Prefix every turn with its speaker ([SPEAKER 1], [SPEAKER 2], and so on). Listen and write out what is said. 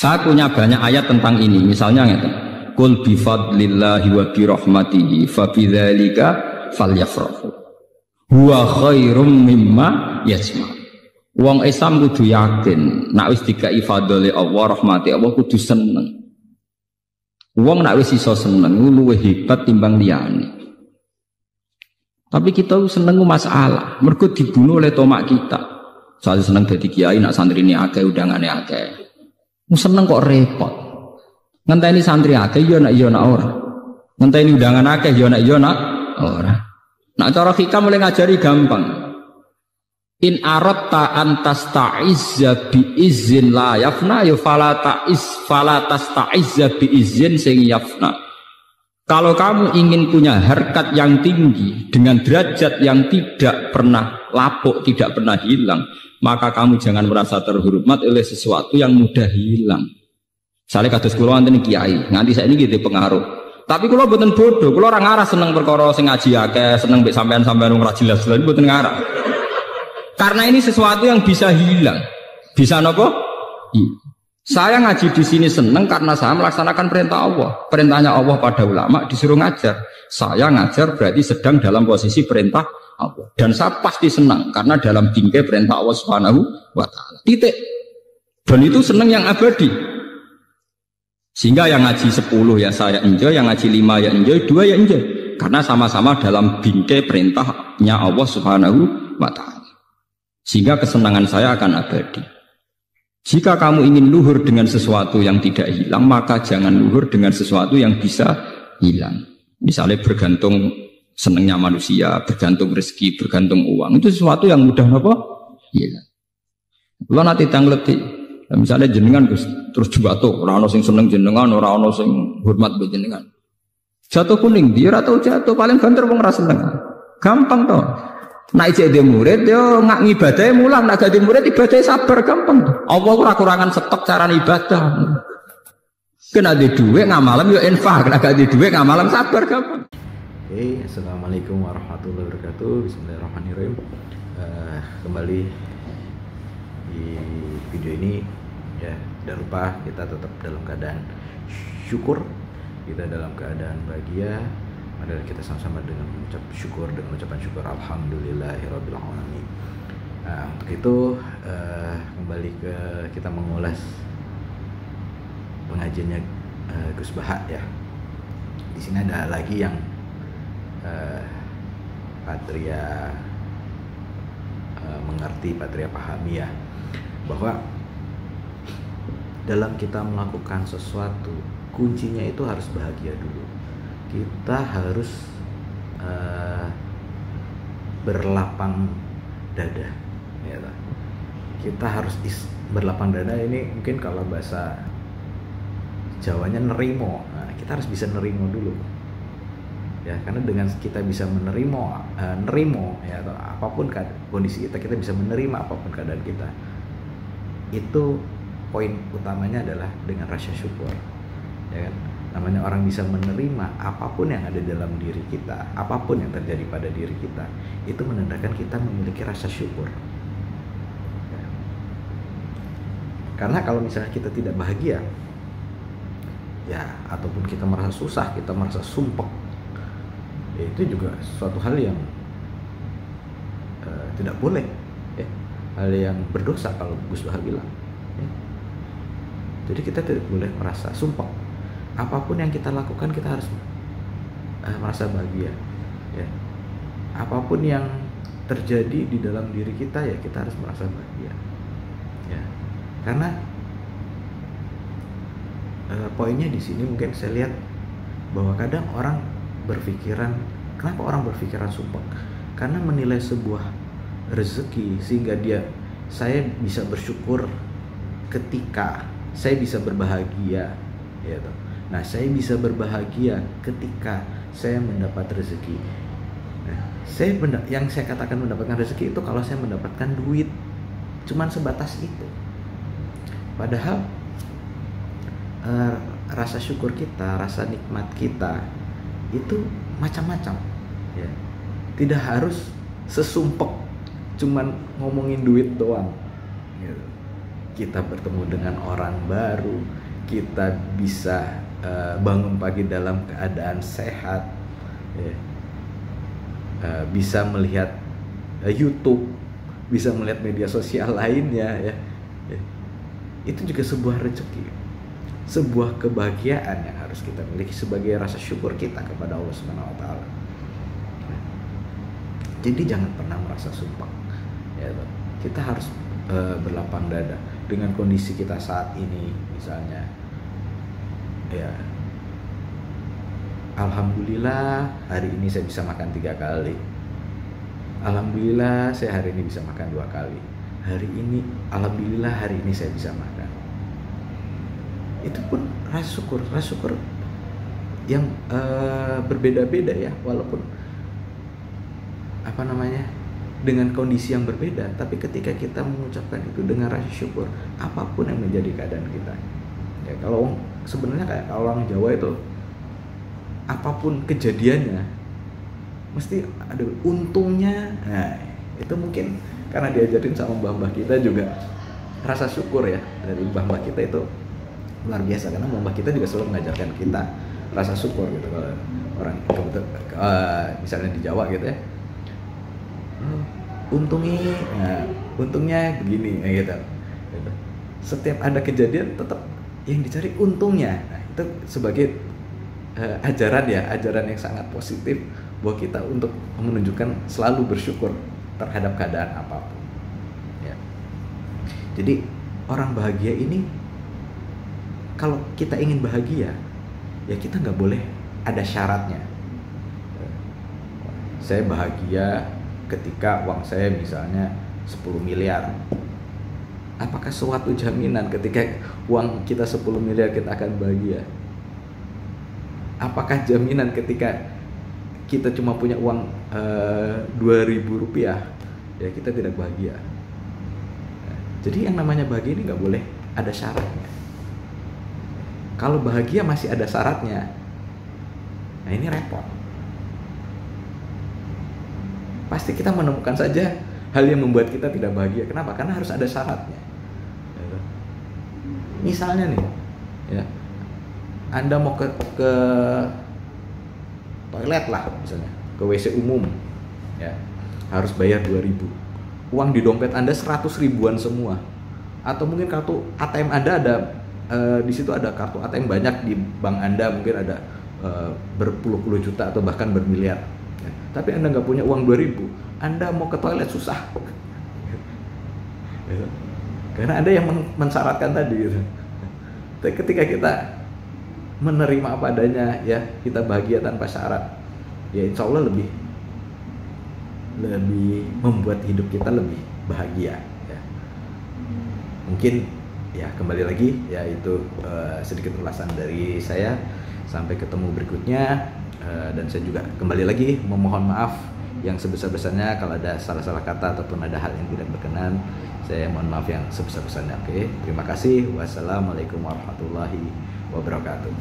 [SPEAKER 1] Saya punya banyak ayat tentang ini. Misalnya ngeten. Qul bi fadlillahi wa bi rahmatihi fa bidzalika falyafrahu. Huwa khairum mimma yajma'. Wong Islam kudu yakin nek wis dikai fadhole Allah, rahmati Allah kudu seneng. Wong nek wis iso seneng luwih hebat timbang liyane. Tapi kita seneng masalah, mergo dibunuh oleh tomak kita. Saya seneng dadi kiai nak santri ini akeh undangane akeh. Seneng kok repot. Ngenteni santri akeh yo nak ora. Ngenteni undangan akeh yo nak ora. Nak cara hikam mulai ngajari gampang. In aratta antas ta'izza bi izin la yafna ya fala tasta'izza bi izin sing yafna. Kalau kamu ingin punya harkat yang tinggi dengan derajat yang tidak pernah lapuk, tidak pernah hilang, maka kamu jangan merasa terhormat oleh sesuatu yang mudah hilang. Misalnya kados kula wonten kiai, nganti saiki nggih pengaruh. Tapi kula mboten bodoh, kula ora ngarah seneng perkara sing ngaji akeh, seneng mbek sampean-sampean ora jelas-jelas mboten ngarah. Karena ini sesuatu yang bisa hilang. Bisa nopo? Iya. Saya ngaji di sini seneng karena saya melaksanakan perintah Allah. Perintahnya Allah pada ulama disuruh ngajar. Saya ngajar berarti sedang dalam posisi perintah Allah. Dan saya pasti senang karena dalam bingkai perintah Allah Subhanahu wa taala. Titik. Dan itu senang yang abadi. Sehingga yang ngaji 10 ya saya enjoy, yang ngaji 5 ya enjoy, 2 ya enjoy. Karena sama-sama dalam bingkai perintahnya Allah Subhanahu wa taala. Sehingga kesenangan saya akan abadi. Jika kamu ingin luhur dengan sesuatu yang tidak hilang, maka jangan luhur dengan sesuatu yang bisa hilang. Misalnya bergantung senangnya manusia, bergantung rezeki, bergantung uang. Itu sesuatu yang mudah apa? Hilang. Kalau nanti tangleti, misalnya jenengan terus jatuh, orang sing seneng jenengan, orang sing hormat be jenengan. Jatuh kuning, dia atau jatuh paling banter wong ra seneng. Gampang toh. Naik jadi murid, yo nggak ngibadahnya mulang, nak jadi murid ibadahnya sabar gampang. Allah ora kurangan stok cara ibadah. Kena di duit ngamalam yo infak, kena gak di duit ngamalam sabar gampang.
[SPEAKER 2] Oke, assalamualaikum warahmatullahi wabarakatuh. Bismillahirrahmanirrahim. Kembali di video ini, ya jangan lupa kita tetap dalam keadaan syukur, kita dalam keadaan bahagia. Adalah kita sama-sama dengan mengucap syukur, dengan ucapan syukur alhamdulillahirabbil alamin. Nah, untuk itu kembali ke kita mengulas pengajiannya Gus Baha ya. Di sini ada lagi yang Patria mengerti, Patria pahami ya, bahwa dalam kita melakukan sesuatu kuncinya itu harus bahagia dulu. Kita harus berlapang dada ya. Kita harus berlapang dada, ini mungkin kalau bahasa Jawanya nerimo. Nah, kita harus bisa nerimo dulu ya, karena dengan kita bisa nerimo ya, atau apapun kondisi kita bisa menerima apapun keadaan kita. Itu poin utamanya adalah dengan rasa syukur ya kan. Namanya orang bisa menerima apapun yang ada dalam diri kita, apapun yang terjadi pada diri kita, itu menandakan kita memiliki rasa syukur ya. Karena kalau misalnya kita tidak bahagia ya, ataupun kita merasa susah, kita merasa sumpek ya, itu juga suatu hal yang tidak boleh ya, hal yang berdosa kalau Gus Baha bilang ya. Jadi kita tidak boleh merasa sumpek. Apapun yang kita lakukan kita harus merasa bahagia ya. Apapun yang terjadi di dalam diri kita ya kita harus merasa bahagia ya. Karena poinnya di sini mungkin saya lihat bahwa kadang orang berpikiran, kenapa orang berpikiran sumpek? Karena menilai sebuah rezeki sehingga saya bisa bersyukur ketika saya bisa berbahagia ya toh. Nah, saya bisa berbahagia ketika saya mendapat rezeki. Nah, yang saya katakan mendapatkan rezeki itu kalau saya mendapatkan duit, cuman sebatas itu. Padahal rasa syukur kita, rasa nikmat kita itu macam-macam. Ya. Tidak harus sesumpek cuman ngomongin duit doang. Gitu. Kita bertemu dengan orang baru, kita bisa bangun pagi dalam keadaan sehat, ya. Bisa melihat YouTube, bisa melihat media sosial lainnya, ya. Itu juga sebuah rezeki, sebuah kebahagiaan yang harus kita miliki sebagai rasa syukur kita kepada Allah Subhanahu wa taala. Jadi jangan pernah merasa sumpah, ya. Kita harus berlapang dada dengan kondisi kita saat ini, misalnya, ya, alhamdulillah hari ini saya bisa makan 3 kali, alhamdulillah saya hari ini bisa makan 2 kali, hari ini alhamdulillah hari ini saya bisa makan. Itu pun rasa syukur yang berbeda-beda, ya, walaupun dengan kondisi yang berbeda, tapi ketika kita mengucapkan itu dengan rasa syukur, apapun yang menjadi keadaan kita, ya, kalau sebenarnya kayak orang Jawa itu, apapun kejadiannya mesti ada untungnya. Nah, itu mungkin karena diajarin sama mbah-mbah kita juga rasa syukur, ya, dari mbah-mbah kita itu luar biasa, karena mbah kita juga selalu mengajarkan kita rasa syukur gitu. Kalau orang misalnya di Jawa gitu, ya, untungnya begini, gitu. Setiap ada kejadian tetap yang dicari untungnya. Nah, itu sebagai ajaran yang sangat positif buat kita untuk menunjukkan selalu bersyukur terhadap keadaan apapun, ya. Jadi orang bahagia ini, kalau kita ingin bahagia, ya kita nggak boleh ada syaratnya. Saya bahagia ketika uang saya misalnya 10 miliar. Apakah suatu jaminan ketika uang kita 10 miliar kita akan bahagia? Apakah jaminan ketika kita cuma punya uang 2.000 rupiah, ya kita tidak bahagia? Jadi yang namanya bahagia ini nggak boleh ada syaratnya. Kalau bahagia masih ada syaratnya, nah ini repot. Pasti kita menemukan saja hal yang membuat kita tidak bahagia. Kenapa? Karena harus ada syaratnya. Misalnya nih, ya, Anda mau ke toilet lah, misalnya ke WC umum, ya, harus bayar 2.000. Uang di dompet Anda 100 ribuan semua. Atau mungkin kartu ATM Anda ada di situ ada kartu ATM banyak di bank Anda, mungkin ada berpuluh-puluh juta atau bahkan bermiliar. Tapi Anda nggak punya uang 2.000, Anda mau ke toilet susah. Karena ada yang mensyaratkan tadi, gitu. Ketika kita menerima apa adanya, ya, kita bahagia tanpa syarat, ya insya Allah lebih membuat hidup kita lebih bahagia, ya. Mungkin, ya, kembali lagi, ya, itu sedikit ulasan dari saya. Sampai ketemu berikutnya. Dan saya juga kembali lagi memohon maaf yang sebesar-besarnya kalau ada salah-salah kata ataupun ada hal yang tidak berkenan. Saya mohon maaf yang sebesar-besarnya. Oke, terima kasih. Wassalamualaikum warahmatullahi wabarakatuh.